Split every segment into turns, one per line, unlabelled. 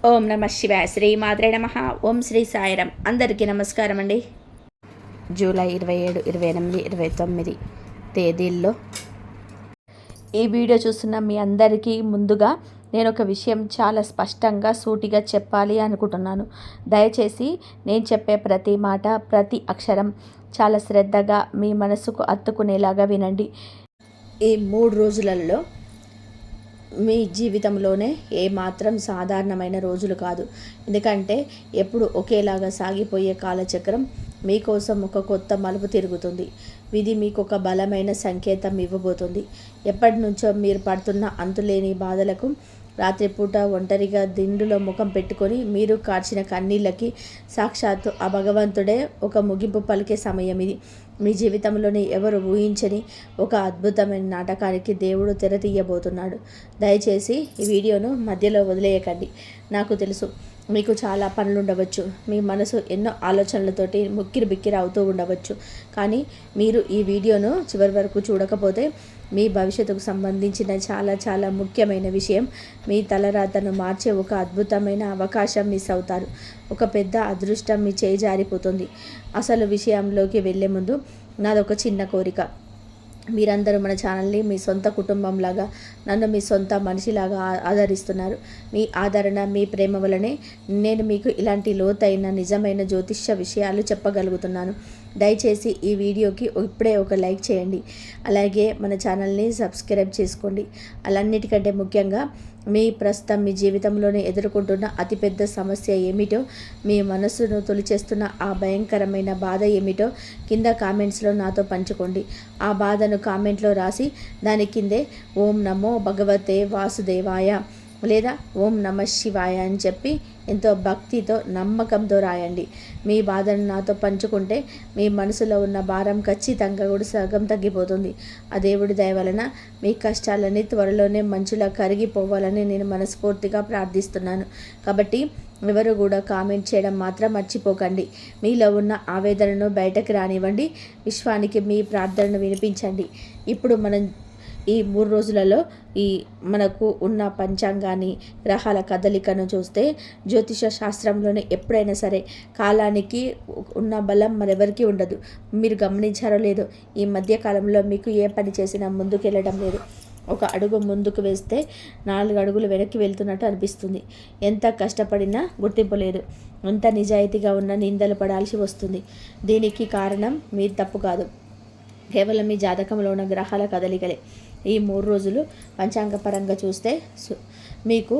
ఓం నమ శివాయ. శ్రీ మాత్రే నమ. ఓం శ్రీ సాయిరాం. అందరికీ నమస్కారం అండి. జూలై 27, 28, 29 తేదీల్లో ఈ వీడియో చూస్తున్న మీ అందరికీ ముందుగా నేను ఒక విషయం చాలా స్పష్టంగా సూటిగా చెప్పాలి అనుకుంటున్నాను. దయచేసి నేను చెప్పే ప్రతి మాట, ప్రతి అక్షరం చాలా శ్రద్ధగా మీ మనసుకు హత్తుకునేలాగా వినండి. ఈ 3 రోజులలో మీ జీవితంలోనే ఏమాత్రం సాధారణమైన రోజులు కాదు. ఎందుకంటే ఎప్పుడు ఒకేలాగా సాగిపోయే కాలచక్రం మీకోసం ఒక కొత్త మలుపు తిరుగుతుంది. విధి మీకు ఒక బలమైన సంకేతం ఇవ్వబోతుంది. ఎప్పటి నుంచో మీరు పడుతున్న అంతులేని బాధలకు రాత్రిపూట ఒంటరిగా దిండులో ముఖం పెట్టుకొని మీరు కార్చిన కన్నీళ్ళకి సాక్షాత్తు ఆ భగవంతుడే ఒక ముగింపు పలికే సమయం ఇది. మీ జీవితంలోని ఎవరు ఊహించని ఒక అద్భుతమైన నాటకానికి దేవుడు తెర తీయబోతున్నాడు. దయచేసి ఈ వీడియోను మధ్యలో వదిలేయకండి. నాకు తెలుసు మీకు చాలా పనులు ఉండవచ్చు, మీ మనసు ఎన్నో ఆలోచనలతోటి ముక్కిరి బిక్కిరి అవుతూ ఉండవచ్చు. కానీ మీరు ఈ వీడియోను చివరి వరకు చూడకపోతే మీ భవిష్యత్తుకు సంబంధించిన చాలా చాలా ముఖ్యమైన విషయం, మీ తలరాతను మార్చే ఒక అద్భుతమైన అవకాశం మిస్ అవుతారు. ఒక పెద్ద అదృష్టం మీ చేయి జారిపోతుంది. అసలు విషయంలోకి వెళ్ళే ముందు నాదొక చిన్న కోరిక. మీరందరూ మన ఛానల్ని మీ సొంత కుటుంబంలాగా, నన్ను మీ సొంత మనిషిలాగా ఆదరిస్తున్నారు. మీ ఆదరణ, మీ ప్రేమ వలనే నేను మీకు ఇలాంటి లోతైన నిజమైన జ్యోతిష్య విషయాలు చెప్పగలుగుతున్నాను. దయచేసి ఈ వీడియోకి ఇప్పుడే ఒక లైక్ చేయండి. అలాగే మన ఛానల్ని సబ్స్క్రైబ్ చేసుకోండి. అలాన్నిటికంటే ముఖ్యంగా ప్రస్తుతం మీ జీవితంలోనే ఎదుర్కొంటున్న అతిపెద్ద సమస్య ఏమిటో, మీ మనస్సును తొలిచేస్తున్న ఆ భయంకరమైన బాధ ఏమిటో కింద కామెంట్స్లో నాతో పంచుకోండి. ఆ బాధను కామెంట్లో రాసి దాని కిందే ఓం నమో భగవతే వాసుదేవాయ లేదా ఓం నమ శివాయ అని చెప్పి ఎంతో భక్తితో, నమ్మకంతో రాయండి. మీ బాధను నాతో పంచుకుంటే మీ మనసులో ఉన్న భారం ఖచ్చితంగా కూడా సగం తగ్గిపోతుంది. ఆ దేవుడి దయ వలన మీ కష్టాలన్నీ త్వరలోనే మంచులా కరిగిపోవాలని నేను మనస్ఫూర్తిగా ప్రార్థిస్తున్నాను. కాబట్టి ఎవరు కూడా కామెంట్ చేయడం మాత్రం మర్చిపోకండి. మీలో ఉన్న ఆవేదనను బయటకు రానివ్వండి. విశ్వానికి మీ ప్రార్థనను వినిపించండి. ఇప్పుడు మనం ఈ 3 రోజులలో మనకు ఉన్న పంచాంగాన్ని, గ్రహాల కదలికను చూస్తే జ్యోతిష శాస్త్రంలోనే ఎప్పుడైనా సరే కాలానికి ఉన్న బలం మరెవరికి ఉండదు. మీరు గమనించారో లేదో, ఈ మధ్యకాలంలో మీకు ఏ పని చేసినా ముందుకు వెళ్ళడం లేదు. ఒక అడుగు ముందుకు వేస్తే 4 అడుగులు వెనక్కి వెళ్తున్నట్టు అనిపిస్తుంది. ఎంత కష్టపడినా గుర్తింపు లేదు. ఎంత నిజాయితీగా ఉన్న నిందలు పడాల్సి వస్తుంది. దీనికి కారణం మీ తప్పు కాదు, కేవలం మీ జాతకంలో ఉన్న గ్రహాల కదలికలే. ఈ 3 రోజులు పంచాంగపరంగా చూస్తే మీకు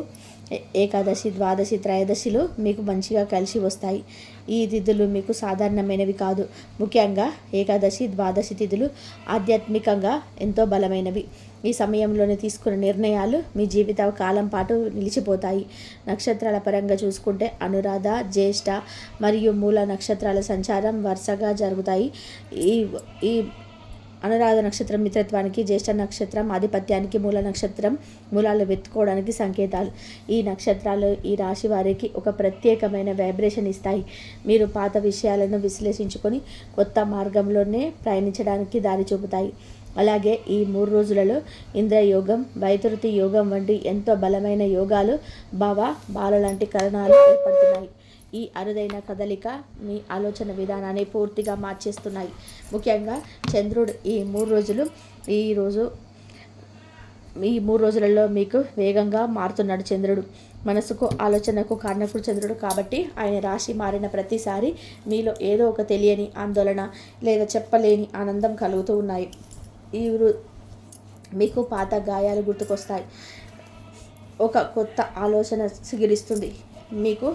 ఏకాదశి, ద్వాదశి, త్రయోదశిలు మీకు మంచిగా కలిసి వస్తాయి. ఈ తిథులు మీకు సాధారణమైనవి కాదు. ముఖ్యంగా ఏకాదశి, ద్వాదశి తిథులు ఆధ్యాత్మికంగా ఎంతో బలమైనవి. ఈ సమయంలోనే తీసుకున్న నిర్ణయాలు మీ జీవిత కాలం పాటు నిలిచిపోతాయి. నక్షత్రాల పరంగా చూసుకుంటే అనురాధ, జ్యేష్ఠ మరియు మూల నక్షత్రాల సంచారం వరుసగా జరుగుతాయి. ఈ అనురాధ నక్షత్రం మిత్రత్వానికి, జ్యేష్ఠ నక్షత్రం ఆధిపత్యానికి, మూల నక్షత్రం మూలాలు వెతుక్కోవడానికి సంకేతాలు. ఈ నక్షత్రాలు ఈ రాశి వారికి ఒక ప్రత్యేకమైన వైబ్రేషన్ ఇస్తాయి. మీరు పాత విషయాలను విశ్లేషించుకొని కొత్త మార్గంలోనే ప్రయాణించడానికి దారి చూపుతాయి. అలాగే ఈ 3 రోజులలో ఇంద్రయోగం, వైతృతి యోగం వంటి ఎంతో బలమైన యోగాలు, బాల లాంటి కరణాలు ఏర్పడుతున్నాయి. ఈ అరుదైన కదలిక మీ ఆలోచన విధానాన్ని పూర్తిగా మార్చేస్తున్నాయి. ముఖ్యంగా చంద్రుడు ఈ 3 రోజులలో మీకు వేగంగా మారుతున్నాడు. చంద్రుడు మనసుకు, ఆలోచనకు కారణకుడు చంద్రుడు. కాబట్టి ఆయన రాశి మారిన ప్రతిసారి మీలో ఏదో ఒక తెలియని ఆందోళన లేదా చెప్పలేని ఆనందం కలుగుతూ ఉన్నాయి. మీకు పాత గాయాలు గుర్తుకొస్తాయి. ఒక కొత్త ఆలోచన సిగిరిస్తుంది. మీకు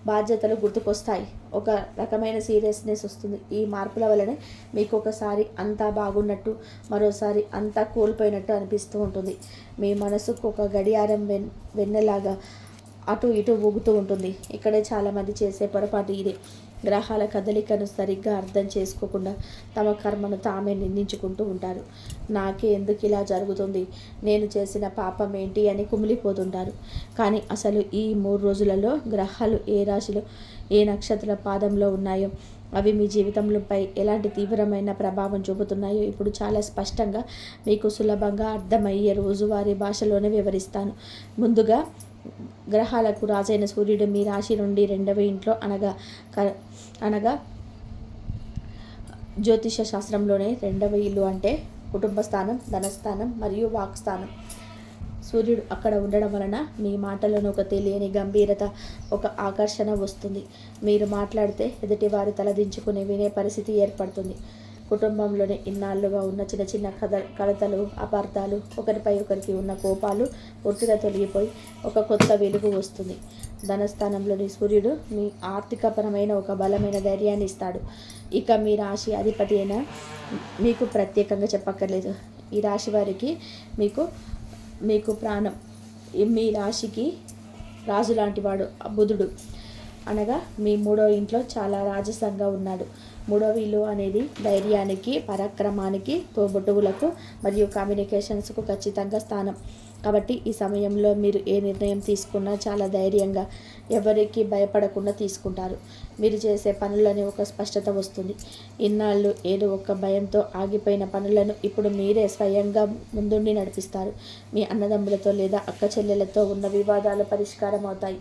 బాధ్యతలు గుర్తుకొస్తాయి. ఒక రకమైన సీరియస్నెస్ వస్తుంది. ఈ మార్పుల వలనే మీకు ఒకసారి అంతా బాగున్నట్టు, మరోసారి అంతా కోల్పోయినట్టు అనిపిస్తూ ఉంటుంది. మీ మనసుకు ఒక గడియారం వెన్నెలాగా అటు ఇటు ఊగుతూ ఉంటుంది. ఇక్కడే చాలామంది చేసే పొరపాటు ఇదే. గ్రహాల కదలికను సరిగ్గా అర్థం చేసుకోకుండా తమ కర్మను తామే నిందించుకుంటూ ఉంటారు. నాకే ఎందుకు ఇలా జరుగుతుంది, నేను చేసిన పాపం ఏంటి అని కుమిలిపోతుంటారు. కానీ అసలు ఈ 3 రోజులలో గ్రహాలు ఏ రాశిలో, ఏ నక్షత్ర పాదంలో ఉన్నాయో, అవి మీ జీవితంపై ఎలాంటి తీవ్రమైన ప్రభావం చూపుతున్నాయో ఇప్పుడు చాలా స్పష్టంగా మీకు సులభంగా అర్థమయ్యే రోజువారీ భాషలోనే వివరిస్తాను. ముందుగా గ్రహాలకు రాజైన సూర్యుడు మీ రాశి నుండి 2వ ఇంట్లో అనగా జ్యోతిష శాస్త్రంలోనే 2వ ఇల్లు అంటే కుటుంబ స్థానం, ధనస్థానం మరియు వాక్ స్థానం. సూర్యుడు అక్కడ ఉండడం వలన మీ మాటలను ఒక తెలియని గంభీరత, ఒక ఆకర్షణ వస్తుంది. మీరు మాట్లాడితే ఎదుటివారు తలదించుకుని వినే పరిస్థితి ఏర్పడుతుంది. కుటుంబంలోనే ఇన్నాళ్ళుగా ఉన్న చిన్న చిన్న కలతలు, అపార్థాలు, ఒకరిపై ఒకరికి ఉన్న కోపాలు పూర్తిగా తొలగిపోయి ఒక కొత్త వెలుగు వస్తుంది. ధనస్థానంలోని సూర్యుడు మీ ఆర్థికపరమైన ఒక బలమైన ధైర్యాన్ని ఇస్తాడు. ఇక మీ రాశి అధిపతి అయినా మీకు ప్రత్యేకంగా చెప్పక్కర్లేదు. ఈ రాశి వారికి మీకు ప్రాణం. మీ రాశికి రాజు లాంటివాడు బుధుడు. అనగా మీ 3వ ఇంట్లో చాలా రాజసంగా ఉన్నాడు. 3వ ఇల్లు అనేది ధైర్యానికి, పరాక్రమానికి, తోబుట్టువులకు మరియు కమ్యూనికేషన్స్కు ఖచ్చితంగా స్థానం. కాబట్టి ఈ సమయంలో మీరు ఏ నిర్ణయం తీసుకున్నా చాలా ధైర్యంగా, ఎవరికి భయపడకుండా తీసుకుంటారు. మీరు చేసే పనులని ఒక స్పష్టత వస్తుంది. ఇన్నాళ్ళు ఏదో ఒక భయంతో ఆగిపోయిన పనులను ఇప్పుడు మీరే స్వయంగా ముందుండి నడిపిస్తారు. మీ అన్నదమ్ములతో లేదా అక్క చెల్లెలతో ఉన్న వివాదాలు పరిష్కారం అవుతాయి.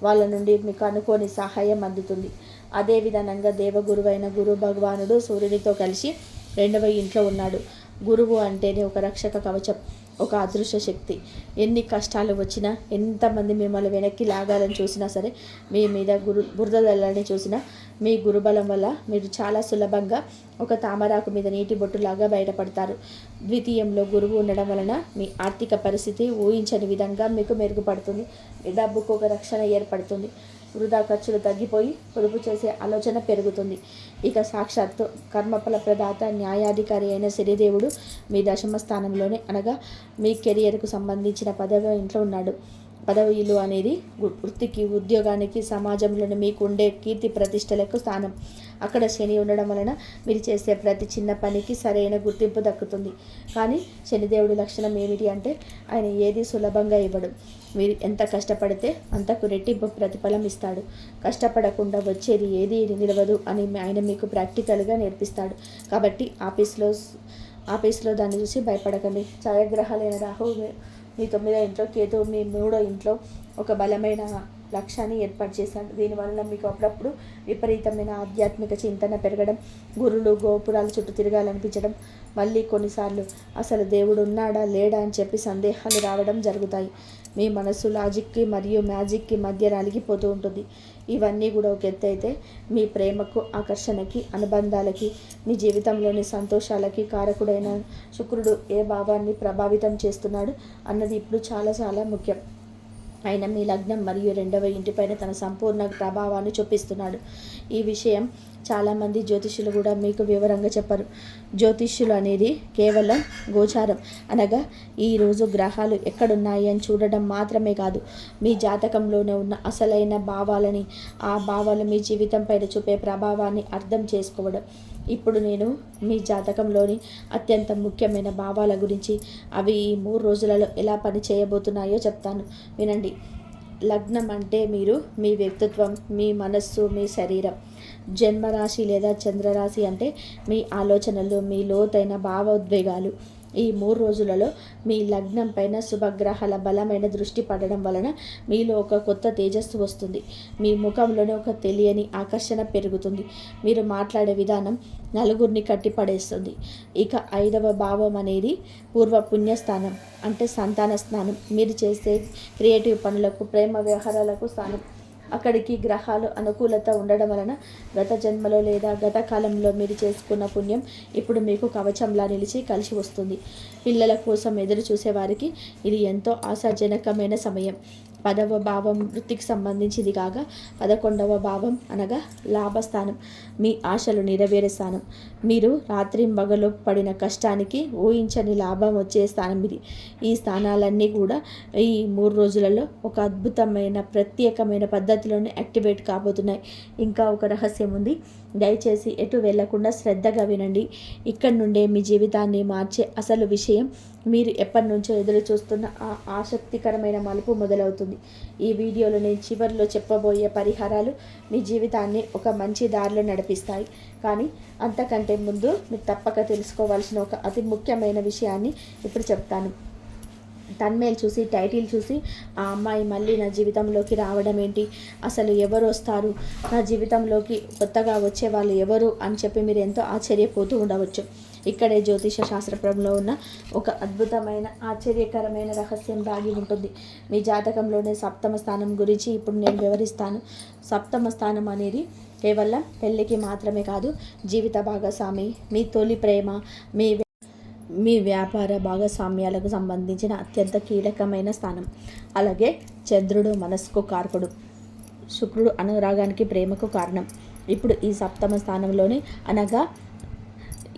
వాళ్ళ నుండి మీకు అనుకోని సహాయం అందుతుంది. అదే విధానంగా దేవగురువైన గురు భగవానుడు సూర్యునితో కలిసి 2వ ఇంట్లో ఉన్నాడు. గురువు అంటేనే ఒక రక్షక కవచం, ఒక అదృశ్య శక్తి. ఎన్ని కష్టాలు వచ్చినా, ఎంతమంది మిమ్మల్ని వెనక్కి లాగాలని చూసినా సరే, మీ మీద బురద జల్లాలని చూసినా, మీ గురుబలం వల్ల మీరు చాలా సులభంగా ఒక తామరాకు మీద నీటి బొట్టులాగా బయటపడతారు. ద్వితీయంలో గురువు ఉండడం వలన మీ ఆర్థిక పరిస్థితి ఊహించని విధంగా మీకు మెరుగుపడుతుంది. మీ డబ్బుకు ఒక రక్షణ ఏర్పడుతుంది. వృధా ఖర్చులు తగ్గిపోయి పొదుపు చేసే ఆలోచన పెరుగుతుంది. ఇక సాక్షాత్తు కర్మఫల ప్రదాత, న్యాయాధికారి అయిన శనిదేవుడు మీ 10వ స్థానంలోనే అనగా మీ కెరియర్కు సంబంధించిన 10వ ఇంట్లో ఉన్నాడు. 10వ ఇల్లు అనేది వృత్తికి, ఉద్యోగానికి, సమాజంలోని మీకు ఉండే కీర్తి ప్రతిష్టలకు స్థానం. అక్కడ శని ఉండడం వలన మీరు చేసే ప్రతి చిన్న పనికి సరైన గుర్తింపు దక్కుతుంది. కానీ శనిదేవుడి లక్షణం ఏమిటి అంటే ఆయన ఏది సులభంగా ఇవ్వడు. మీరు ఎంత కష్టపడితే అంతకు రెట్టింపు ప్రతిఫలం ఇస్తాడు. కష్టపడకుండా వచ్చేది ఏది నిలవదు అని ఆయన మీకు ప్రాక్టికల్గా నేర్పిస్తాడు. కాబట్టి ఆఫీస్లో దాన్ని చూసి భయపడకండి. ఛాయాగ్రహాలైన రాహు మీ 9వ ఇంట్లో, కేతు మీ 3వ ఇంట్లో ఒక బలమైన లక్ష్యాన్ని ఏర్పాటు చేశాడు. దీనివల్ల మీకు అప్పుడప్పుడు విపరీతమైన ఆధ్యాత్మిక చింతన పెరగడం, గురులు గోపురాల చుట్టూ తిరగాలనిపించడం, మళ్ళీ కొన్నిసార్లు అసలు దేవుడు ఉన్నాడా లేడా అని చెప్పి సందేహాలు రావడం జరుగుతాయి. మీ మనసు లాజిక్కి మరియు మ్యాజిక్కి మధ్య నలిగిపోతూ ఉంటుంది. ఇవన్నీ కూడా ఒక ఎత్తు అయితే, మీ ప్రేమకు, ఆకర్షణకి, అనుబంధాలకి, మీ జీవితంలోని సంతోషాలకి కారకుడైన శుక్రుడు ఏ భావాన్ని ప్రభావితం చేస్తున్నాడు అన్నది ఇప్పుడు చాలా చాలా ముఖ్యం. ఆయన మీ లగ్నం మరియు 2వ ఇంటిపైన తన సంపూర్ణ ప్రభావాన్ని చూపిస్తున్నాడు. ఈ విషయం చాలామంది జ్యోతిష్యులు కూడా మీకు వివరంగా చెప్పరు. జ్యోతిష్యులు అనేది కేవలం గోచారం అనగా ఈరోజు గ్రహాలు ఎక్కడున్నాయి అని చూడడం మాత్రమే కాదు, మీ జాతకంలోనే ఉన్న అసలైన భావాలని, ఆ భావాలు మీ జీవితం పైన చూపే ప్రభావాన్ని అర్థం చేసుకోవడం. ఇప్పుడు నేను మీ జాతకంలోని అత్యంత ముఖ్యమైన భావాల గురించి, అవి ఈ 3 రోజులలో ఎలా పని చేయబోతున్నాయో చెప్తాను, వినండి. లగ్నం అంటే మీరు, మీ వ్యక్తిత్వం, మీ మనస్సు, మీ శరీరం. జన్మరాశి లేదా చంద్రరాశి అంటే మీ ఆలోచనలు, మీ లోతైన భావోద్వేగాలు. ఈ 3 రోజులలో మీ లగ్నం పైన శుభగ్రహాల బలమైన దృష్టి పడడం వలన మీలో ఒక కొత్త తేజస్సు వస్తుంది. మీ ముఖంలోనే ఒక తెలియని ఆకర్షణ పెరుగుతుంది. మీరు మాట్లాడే విధానం నలుగురిని కట్టిపడేస్తుంది. ఇక 5వ భావం అనేది పూర్వ పుణ్యస్థానం అంటే సంతాన స్థానం. మీరు చేసే క్రియేటివ్ పనులకు, ప్రేమ వ్యవహారాలకు స్థానం. అక్కడికి గ్రహాలు అనుకూలత ఉండడం వలన గత జన్మలో లేదా గత కాలంలో మీరు చేసుకున్న పుణ్యం ఇప్పుడు మీకు కవచంలా నిలిచి కలిసి వస్తుంది. పిల్లల కోసం ఎదురు చూసేవారికి ఇది ఎంతో ఆశాజనకమైన సమయం. 10వ భావం వృత్తికి సంబంధించింది కాగా, 11వ భావం అనగా లాభస్థానం, మీ ఆశలు నెరవేరే స్థానం. మీరు రాత్రింబగలు పడిన కష్టానికి ఊహించని లాభం వచ్చే స్థానం ఇది. ఈ స్థానాలన్నీ కూడా ఈ 3 రోజులలో ఒక అద్భుతమైన ప్రత్యేకమైన పద్ధతిలోనే యాక్టివేట్ కాబోతున్నాయి. ఇంకా ఒక రహస్యం ఉంది, దయచేసి ఎటు వెళ్లకుండా శ్రద్ధగా వినండి. ఇక్కడి నుండే మీ జీవితాన్ని మార్చే అసలు విషయం, మీరు ఎప్పటి నుంచో ఎదురు చూస్తున్న ఆ ఆసక్తికరమైన మలుపు మొదలవుతుంది. ఈ వీడియోలో నేను చివరిలో చెప్పబోయే పరిహారాలు మీ జీవితాన్ని ఒక మంచి దారిలో నడిపిస్తాయి. కానీ అంతకంటే ముందు మీరు తప్పక తెలుసుకోవాల్సిన ఒక అతి ముఖ్యమైన విషయాన్ని ఇప్పుడు చెప్తాను. తన్మేల్ చూసి టైటిల్ చూసి ఆ అమ్మాయి మళ్ళీ నా జీవితంలోకి రావడం ఏంటి, అసలు ఎవరు వస్తారు నా జీవితంలోకి, కొత్తగా వచ్చే వాళ్ళు ఎవరు అని చెప్పి మీరు ఎంతో ఆశ్చర్యపోతూ ఉండవచ్చు. ఇక్కడే జ్యోతిష శాస్త్రంలో ఉన్న ఒక అద్భుతమైన ఆశ్చర్యకరమైన రహస్యం దాగి ఉంటుంది. మీ జాతకంలోనే సప్తమ స్థానం గురించి ఇప్పుడు నేను వివరిస్తాను. సప్తమ స్థానం అనేది కేవలం పెళ్ళికి మాత్రమే కాదు, జీవిత భాగస్వామి, మీ తొలి ప్రేమ, మీ వ్యాపార భాగస్వామ్యాలకు సంబంధించిన అత్యంత కీలకమైన స్థానం. అలాగే చంద్రుడు మనస్సుకు కారకుడు, శుక్రుడు అనురాగానికి ప్రేమకు కారణం. ఇప్పుడు ఈ సప్తమ స్థానంలోనే అనగా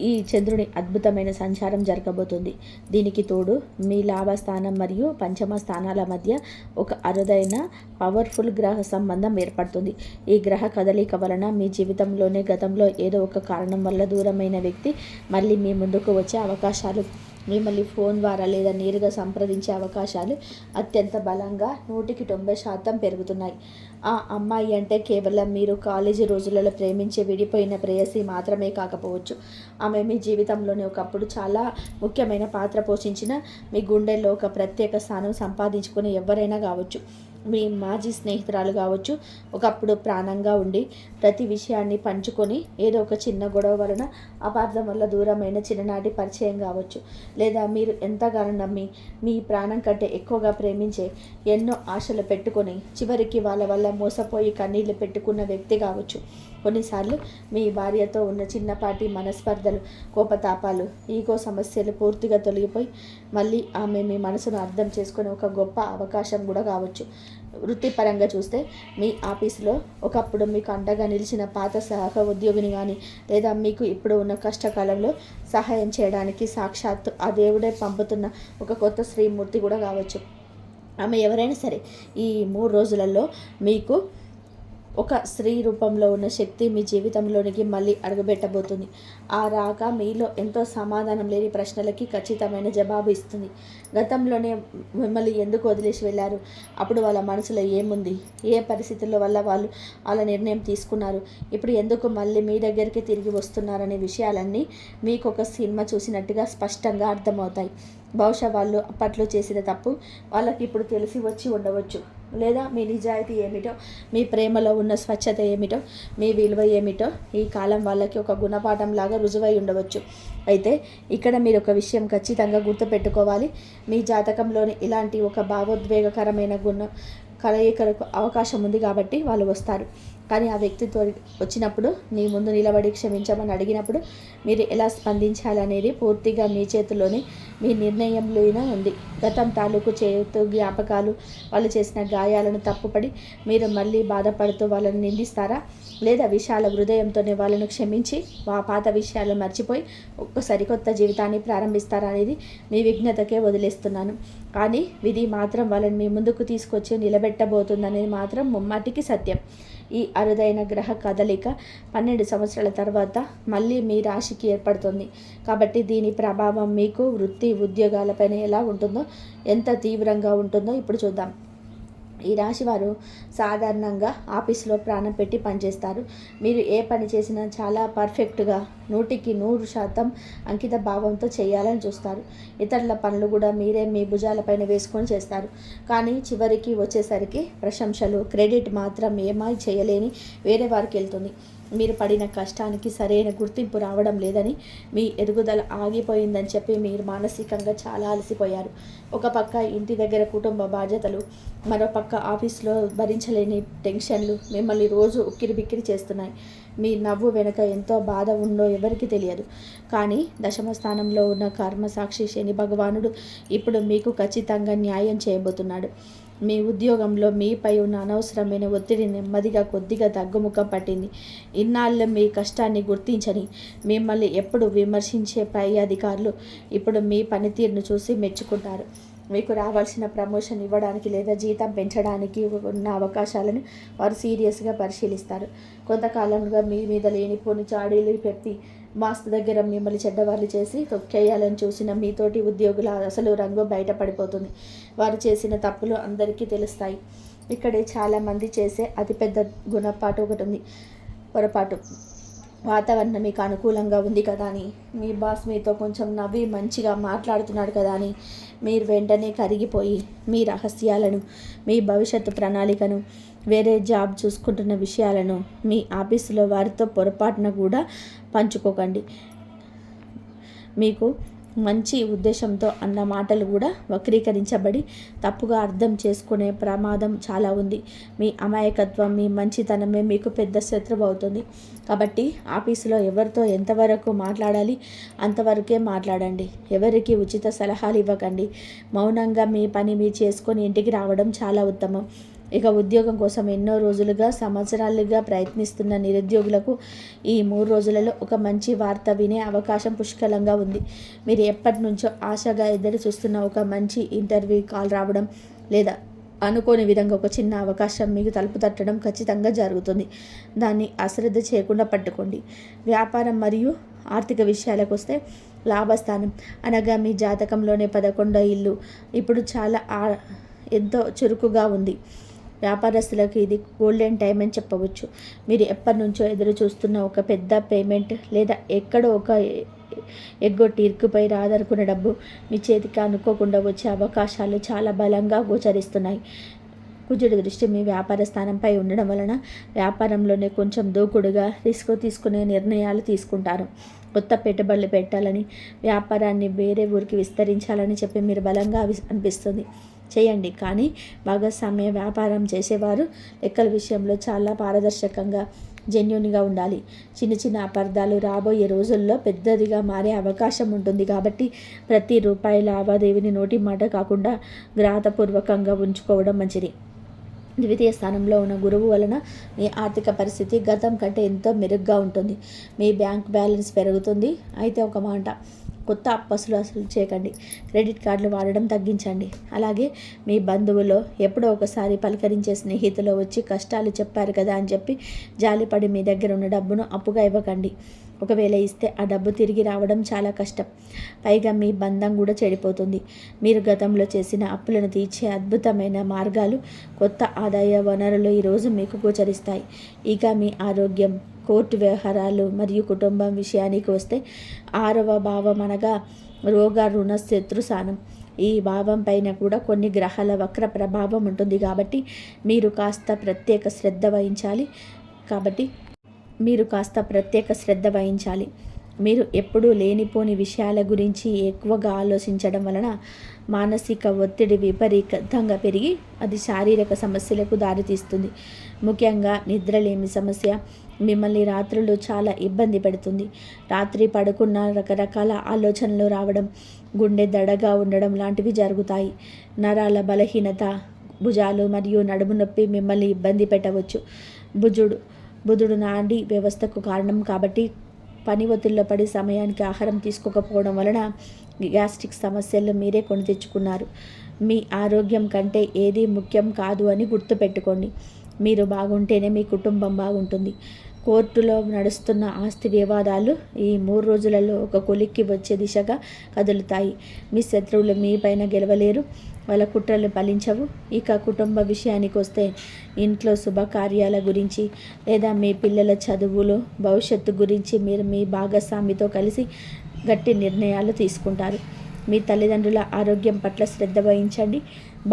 ఈ చంద్రుని అద్భుతమైన సంచారం జరగబోతుంది. దీనికి తోడు మీ లాభస్థానం మరియు పంచమ స్థానాల మధ్య ఒక అరుదైన పవర్ఫుల్ గ్రహ సంబంధం ఏర్పడుతుంది. ఈ గ్రహ కదలిక వలన మీ జీవితంలోనే గతంలో ఏదో ఒక కారణం వల్ల దూరమైన వ్యక్తి మళ్ళీ మీ ముందుకు వచ్చే అవకాశాలు, మిమ్మల్ని ఫోన్ ద్వారా లేదా నేరుగా సంప్రదించే అవకాశాలు అత్యంత బలంగా 190% పెరుగుతున్నాయి. ఆ అమ్మాయి అంటే కేవలం మీరు కాలేజీ రోజులలో ప్రేమించి విడిపోయిన ప్రేయసి మాత్రమే కాకపోవచ్చు. ఆమె మీ జీవితంలోనే ఒకప్పుడు చాలా ముఖ్యమైన పాత్ర పోషించిన, మీ గుండెల్లో ఒక ప్రత్యేక స్థానం సంపాదించుకునే ఎవరైనా కావచ్చు. మీ మాజీ స్నేహితురాలు కావచ్చు, ఒకప్పుడు ప్రాణంగా ఉండి ప్రతి విషయాన్ని పంచుకొని ఏదో ఒక చిన్న గొడవ వలన అపార్థం వల్ల దూరమైన చిన్ననాటి పరిచయం కావచ్చు, లేదా మీరు ఎంతగానో నమ్మి మీ ప్రాణం కంటే ఎక్కువగా ప్రేమించే, ఎన్నో ఆశలు పెట్టుకొని చివరికి వాళ్ళ వల్ల మోసపోయి కన్నీళ్లు పెట్టుకున్న వ్యక్తి కావచ్చు. కొన్నిసార్లు మీ భార్యతో ఉన్న చిన్నపాటి మనస్పర్ధలు, కోపతాపాలు, ఈగో సమస్యలు పూర్తిగా తొలగిపోయి మళ్ళీ ఆమె మీ మనసును అర్థం చేసుకునే ఒక గొప్ప అవకాశం కూడా కావచ్చు. వృత్తిపరంగా చూస్తే మీ ఆఫీసులో ఒకప్పుడు మీకు అండగా నిలిచిన పాత సహ ఉద్యోగిని కానీ, లేదా మీకు ఇప్పుడు ఉన్న కష్టకాలంలో సహాయం చేయడానికి సాక్షాత్తు ఆ దేవుడే పంపుతున్న ఒక కొత్త శ్రీమూర్తి కూడా కావచ్చు. ఆమె ఎవరైనా సరే ఈ 3 రోజులలో మీకు ఒక స్త్రీ రూపంలో ఉన్న శక్తి మీ జీవితంలోనికి మళ్ళీ అడుగుపెట్టబోతుంది. ఆ రాక మీలో ఎంతో సమాధానం లేని ప్రశ్నలకి ఖచ్చితమైన జవాబు ఇస్తుంది. గతంలోనే మిమ్మల్ని ఎందుకు వదిలేసి వెళ్ళారు, అప్పుడు వాళ్ళ మనసులో ఏముంది, ఏ పరిస్థితుల వల్ల వాళ్ళు వాళ్ళ నిర్ణయం తీసుకున్నారు, ఇప్పుడు ఎందుకు మళ్ళీ మీ దగ్గరికి తిరిగి వస్తున్నారనే విషయాలన్నీ మీకు ఒక సినిమా చూసినట్టుగా స్పష్టంగా అర్థమవుతాయి. బహుశా వాళ్ళు అప్పట్లో చేసిన తప్పు వాళ్ళకి ఇప్పుడు తెలిసి వచ్చి ఉండవచ్చు, లేదా మీ నిజాయితీ ఏమిటో, మీ ప్రేమలో ఉన్న స్వచ్ఛత ఏమిటో, మీ విలువ ఏమిటో ఈ కాలం వాళ్ళకి ఒక గుణపాఠం లాగా రుజువై ఉండవచ్చు. అయితే ఇక్కడ మీరు ఒక విషయం ఖచ్చితంగా గుర్తుపెట్టుకోవాలి. మీ జాతకంలోని ఇలాంటి ఒక భావోద్వేగకరమైన కలయికలకు అవకాశం ఉంది కాబట్టి వాళ్ళు వస్తారు. కానీ ఆ వ్యక్తితో వచ్చినప్పుడు మీ ముందు నిలబడి క్షమించమని అడిగినప్పుడు మీరు ఎలా స్పందించాలనేది పూర్తిగా మీ చేతిలోనే, మీ నిర్ణయంలోనే ఉంది. గతం తాలూకు చేతు జ్ఞాపకాలు, వాళ్ళు చేసిన గాయాలను తప్పుపడి మీరు మళ్ళీ బాధపడుతూ వాళ్ళని నిందిస్తారా, లేదా విశాల హృదయంతోనే వాళ్ళను క్షమించి ఆ పాత విషయాలను మర్చిపోయి ఒక సరికొత్త జీవితాన్ని ప్రారంభిస్తారా అనేది మీ విఘ్నతకే వదిలేస్తున్నాను. కానీ విధి మాత్రం వాళ్ళని మీ ముందుకు తీసుకొచ్చి నిలబెట్టబోతుందనేది మాత్రం ముమ్మాటికి సత్యం. ఈ అరుదైన గ్రహ కదలిక 12 సంవత్సరాల తర్వాత మళ్ళీ మీ రాశికి ఏర్పడుతుంది. కాబట్టి దీని ప్రభావం మీకు వృత్తి ఉద్యోగాలపైన ఎలా ఉంటుందో, ఎంత తీవ్రంగా ఉంటుందో ఇప్పుడు చూద్దాం. ఈ రాశి వారు సాధారణంగా ఆఫీసులో ప్రాణం పెట్టి పనిచేస్తారు. మీరు ఏ పని చేసినా చాలా పర్ఫెక్ట్గా 100% అంకిత భావంతో చేయాలని చూస్తారు. ఇతరుల పనులు కూడా మీరే మీ భుజాలపైన వేసుకొని చేస్తారు. కానీ చివరికి వచ్చేసరికి ప్రశంసలు, క్రెడిట్ మాత్రం ఏమీ చేయలేని వేరే వారికి వెళ్తుంది. మీరు పడిన కష్టానికి సరైన గుర్తింపు రావడం లేదని, మీ ఎదుగుదల ఆగిపోయిందని చెప్పి మీరు మానసికంగా చాలా అలసిపోయారు. ఒక పక్క ఇంటి దగ్గర కుటుంబ బాధ్యతలు, మరో పక్క ఆఫీస్లో భరించలేని టెన్షన్లు మిమ్మల్ని రోజు ఉక్కిరిబిక్కిరి చేస్తున్నాయి. మీ నవ్వు వెనుక ఎంతో బాధ ఉందో ఎవరికి తెలియదు. కానీ దశమ స్థానంలో ఉన్న కర్మసాక్షి శని భగవానుడు ఇప్పుడు మీకు ఖచ్చితంగా న్యాయం చేయబోతున్నాడు. మీ ఉద్యోగంలో మీపై ఉన్న అనవసరమైన ఒత్తిడి నెమ్మదిగా కొద్దిగా తగ్గుముఖం పట్టింది. ఇన్నాళ్ళు మీ కష్టాన్ని గుర్తించని, మిమ్మల్ని ఎప్పుడు విమర్శించే పై అధికారులు ఇప్పుడు మీ పనితీరును చూసి మెచ్చుకుంటారు. మీకు రావాల్సిన ప్రమోషన్ ఇవ్వడానికి లేదా జీతం పెంచడానికి ఉన్న అవకాశాలను వారు సీరియస్గా పరిశీలిస్తారు. కొంతకాలంగా మీ మీద లేనిపోని చాడీలు పెట్టి మాస్తు దగ్గర మిమ్మల్ని చెడ్డవాళ్ళు చేసి తొక్కేయాలని చూసిన మీతోటి ఉద్యోగుల అసలు రంగు బయటపడిపోతుంది. వారు చేసిన తప్పులు అందరికీ తెలుస్తాయి. ఇక్కడే చాలామంది చేసే అతిపెద్ద పొరపాటు. వాతావరణం మీకు అనుకూలంగా ఉంది కదా అని, మీ బాస్ మీతో కొంచెం నవ్వి మంచిగా మాట్లాడుతున్నాడు కదా అని మీరు వెంటనే కరిగిపోయి మీ రహస్యాలను, మీ భవిష్యత్తు ప్రణాళికను, వేరే జాబ్ చూసుకుంటున్న విషయాలను మీ ఆఫీసులో వారితో పొరపాటున కూడా పంచుకోకండి. మీకు మంచి ఉద్దేశంతో అన్న మాటలు కూడా వక్రీకరించబడి తప్పుగా అర్థం చేసుకునే ప్రమాదం చాలా ఉంది. మీ అమాయకత్వం, మీ మంచితనమే మీకు పెద్ద శత్రువు అవుతుంది. కాబట్టి ఆఫీసులో ఎవరితో ఎంతవరకు మాట్లాడాలి అంతవరకే మాట్లాడండి. ఎవరికి ఉచిత సలహాలు ఇవ్వకండి. మౌనంగా మీ పని మీరు చేసుకొని ఇంటికి రావడం చాలా ఉత్తమం. ఇక ఉద్యోగం కోసం ఎన్నో రోజులుగా, సంవత్సరాలుగా ప్రయత్నిస్తున్న నిరుద్యోగులకు ఈ 3 రోజులలో ఒక మంచి వార్త వినే అవకాశం పుష్కలంగా ఉంది. మీరు ఎప్పటి నుంచో ఆశగా ఎదురు చూస్తున్న ఒక మంచి ఇంటర్వ్యూ కాల్ రావడం, లేదా అనుకోని విధంగా ఒక చిన్న అవకాశం మీకు తలుపు తట్టడం ఖచ్చితంగా జరుగుతుంది. దాన్ని అశ్రద్ధ చేయకుండా పట్టుకోండి. వ్యాపారం మరియు ఆర్థిక విషయాలకు వస్తే, లాభస్థానం అనగా మీ జాతకంలోనే 11వ ఇల్లు ఇప్పుడు చాలా ఎంతో చురుకుగా ఉంది. వ్యాపారస్తులకు ఇది గోల్డెన్ టైం అని చెప్పవచ్చు. మీరు ఎప్పటి నుంచో ఎదురు చూస్తున్న ఒక పెద్ద పేమెంట్, లేదా ఎక్కడో ఒక ఎగ్గొట్టి ఇరుకుపై రాదనుకున్న డబ్బు మీ చేతికి అనుకోకుండా వచ్చే అవకాశాలు చాలా బలంగా గోచరిస్తున్నాయి. కుజుడి దృష్టి మీ వ్యాపార స్థానంపై ఉండడం వలన వ్యాపారంలోనే కొంచెం దూకుడుగా రిస్క్ తీసుకునే నిర్ణయాలు తీసుకుంటారు. కొత్త పెట్టుబడులు పెట్టాలని, వ్యాపారాన్ని వేరే ఊరికి విస్తరించాలని చెప్పి మీరు బలంగా అనిపిస్తుంది. చేయండి. కానీ భాగస్వామ్య వ్యాపారం చేసేవారు లెక్కల విషయంలో చాలా పారదర్శకంగా, జెన్యూన్గా ఉండాలి. చిన్న చిన్న అపార్థాలు రాబోయే రోజుల్లో పెద్దదిగా మారే అవకాశం ఉంటుంది. కాబట్టి ప్రతి రూపాయి లావాదేవీని నోటి మాట కాకుండా గ్రహపూర్వకంగా ఉంచుకోవడం మంచిది. ద్వితీయ స్థానంలో ఉన్న గురువు వలన మీ ఆర్థిక పరిస్థితి గతం కంటే ఎంతో మెరుగ్గా ఉంటుంది. మీ బ్యాంక్ బ్యాలెన్స్ పెరుగుతుంది. అయితే ఒక మాట, కొత్త అప్పులు అసలు చేయకండి. క్రెడిట్ కార్డులు వాడడం తగ్గించండి. అలాగే మీ బంధువులో ఎప్పుడో ఒకసారి పలకరించే స్నేహితులు వచ్చి కష్టాలు చెప్పారు కదా అని చెప్పి జాలిపడి మీ దగ్గర ఉన్న డబ్బును అప్పుగా ఇవ్వకండి. ఒకవేళ ఇస్తే ఆ డబ్బు తిరిగి రావడం చాలా కష్టం. పైగా మీ బంధం కూడా చెడిపోతుంది. మీరు గతంలో చేసిన అప్పులను తీర్చే అద్భుతమైన మార్గాలు, కొత్త ఆదాయ వనరులు ఈరోజు మీకు గోచరిస్తాయి. ఇక మీ ఆరోగ్యం, కోర్టు వ్యవహారాలు మరియు కుటుంబం విషయానికి వస్తే 6వ భావం అనగా రోగ, రుణ, శత్రు స్థానం. ఈ భావం పైన కూడా కొన్ని గ్రహాల వక్ర ప్రభావం ఉంటుంది. కాబట్టి మీరు కాస్త ప్రత్యేక శ్రద్ధ వహించాలి. మీరు ఎప్పుడూ లేనిపోని విషయాల గురించి ఎక్కువగా ఆలోచించడం వలన మానసిక ఒత్తిడి విపరీతంగా పెరిగి అది శారీరక సమస్యలకు దారితీస్తుంది. ముఖ్యంగా నిద్రలేమి సమస్య మిమ్మల్ని రాత్రులు చాలా ఇబ్బంది పెడుతుంది. రాత్రి పడుకున్న రకరకాల ఆలోచనలు రావడం, గుండె దడగా ఉండడం లాంటివి జరుగుతాయి. నరాల బలహీనత, భుజాలు మరియు నడుము నొప్పి మిమ్మల్ని ఇబ్బంది పెట్టవచ్చు. బుధుడు నాడీ వ్యవస్థకు కారణం కాబట్టి పని ఒత్తిడిలో పడి సమయానికి ఆహారం తీసుకోకపోవడం వలన గ్యాస్ట్రిక్ సమస్యలు మీరే కొని తెచ్చుకున్నారు. మీ ఆరోగ్యం కంటే ఏది ముఖ్యం కాదు అని గుర్తుపెట్టుకోండి. మీరు బాగుంటేనే మీ కుటుంబం బాగుంటుంది. కోర్టులో నడుస్తున్న ఆస్తి వివాదాలు ఈ 3 రోజులలో ఒక కొలిక్కి వచ్చే దిశగా కదులుతాయి. మీ శత్రువులు మీ పైన గెలవలేరు, వాళ్ళ కుట్రలు ఫలించవు. ఇక కుటుంబ విషయానికి వస్తే, ఇంట్లో శుభకార్యాల గురించి లేదా మీ పిల్లల చదువులు, భవిష్యత్తు గురించి మీరు మీ భాగస్వామితో కలిసి గట్టి నిర్ణయాలు తీసుకుంటారు. మీ తల్లిదండ్రుల ఆరోగ్యం పట్ల శ్రద్ధ వహించండి.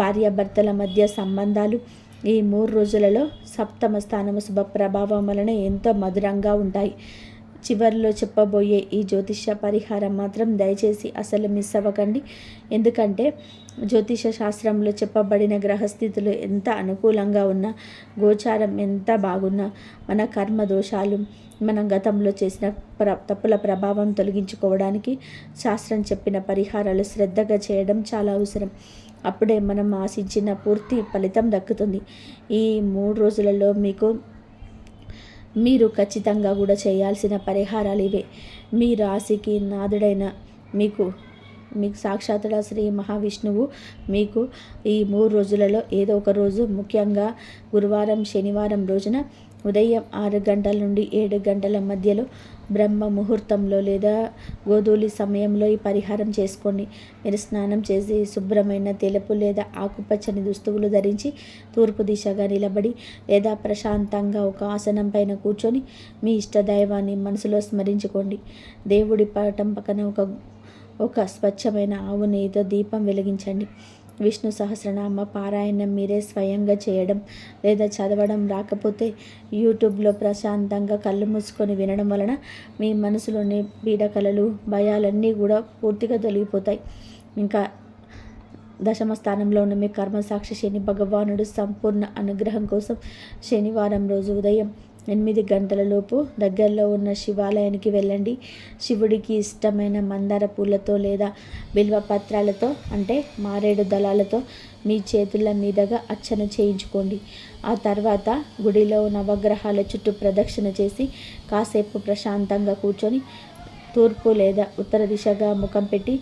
భార్యాభర్తల మధ్య సంబంధాలు ఈ 3 రోజులలో 7వ స్థానము శుభ ప్రభావం వలన ఎంతో మధురంగా ఉంటాయి. చివరిలో చెప్పబోయే ఈ జ్యోతిష పరిహారం మాత్రం దయచేసి అసలు మిస్ అవ్వకండి. ఎందుకంటే జ్యోతిష శాస్త్రంలో చెప్పబడిన గ్రహస్థితులు ఎంత అనుకూలంగా ఉన్నా, గోచారం ఎంత బాగున్నా, మన కర్మ దోషాలు, మనం గతంలో చేసిన తప్పుల ప్రభావం తొలగించుకోవడానికి శాస్త్రం చెప్పిన పరిహారాలు శ్రద్ధగా చేయడం చాలా అవసరం. అప్పుడే మనం ఆశించిన పూర్తి ఫలితం దక్కుతుంది. ఈ 3 రోజులలో మీరు ఖచ్చితంగా కూడా చేయాల్సిన పరిహారాలు ఇవే. మీ రాశికి నాథుడైన మీకు సాక్షాత్తుగా శ్రీ మహావిష్ణువు మీకు ఈ 3 రోజులలో ఏదో ఒక రోజు, ముఖ్యంగా గురువారం, శనివారం రోజున ఉదయం 6 గంటల నుండి 7 గంటల మధ్యలో బ్రహ్మ ముహూర్తంలో లేదా గోధూళి సమయంలో ఈ పరిహారం చేసుకోండి. మీరు స్నానం చేసి శుభ్రమైన తెలుపు లేదా ఆకుపచ్చని దుస్తువులు ధరించి తూర్పు దిశగా నిలబడి లేదా ప్రశాంతంగా ఒక ఆసనం పైన కూర్చొని మీ ఇష్టదైవాన్ని మనసులో స్మరించుకోండి. దేవుడి పటం పక్కన ఒక స్వచ్ఛమైన ఆవు నెయ్యితో దీపం వెలిగించండి. విష్ణు సహస్రనామ పారాయణం మీరే స్వయంగా చేయడం లేదా చదవడం రాకపోతే యూట్యూబ్లో ప్రశాంతంగా కళ్ళు మూసుకొని వినడం వలన మీ మనసులోని పీడకలలు భయాలన్నీ కూడా పూర్తిగా తొలగిపోతాయి. ఇంకా దశమ స్థానంలో ఉన్న మీ కర్మసాక్షి శని భగవానుడు సంపూర్ణ అనుగ్రహం కోసం శనివారం రోజు ఉదయం 8 గంటలలోపు దగ్గరలో ఉన్న శివాలయానికి వెళ్ళండి. శివుడికి ఇష్టమైన మందార పూలతో లేదా బిల్వ పత్రాలతో అంటే మారేడు దళాలతో మీ చేతుల మీదుగా అర్చన చేయించుకోండి. ఆ తర్వాత గుడిలో నవగ్రహాల చుట్టూ ప్రదక్షిణ చేసి కాసేపు ప్రశాంతంగా కూర్చొని తూర్పు లేదా ఉత్తర దిశగా ముఖం పెట్టి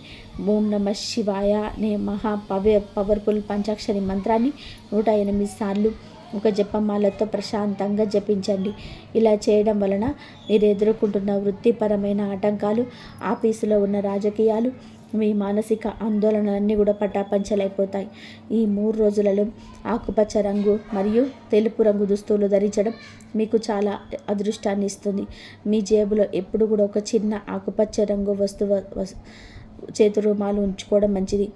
ఓం నమ శివాయ అనే పవర్ఫుల్ పంచాక్షరి మంత్రాన్ని 108 సార్లు ఒక జపమాలతో ప్రశాంతంగా జపించండి. ఇలా చేయడం వలన మీరు ఎదుర్కొంటున్న వృత్తిపరమైన ఆటంకాలు, ఆఫీసులో ఉన్న రాజకీయాలు, మీ మానసిక ఆందోళనలన్నీ కూడా పటాపంచలైపోతాయి. ఈ 3 రోజులలో ఆకుపచ్చ రంగు మరియు తెలుపు రంగు దుస్తువులు ధరించడం మీకు చాలా అదృష్టాన్ని ఇస్తుంది. మీ జేబులో ఎప్పుడు కూడా ఒక చిన్న ఆకుపచ్చ రంగు చేతు రుమాలు ఉంచుకోవడం మంచిది.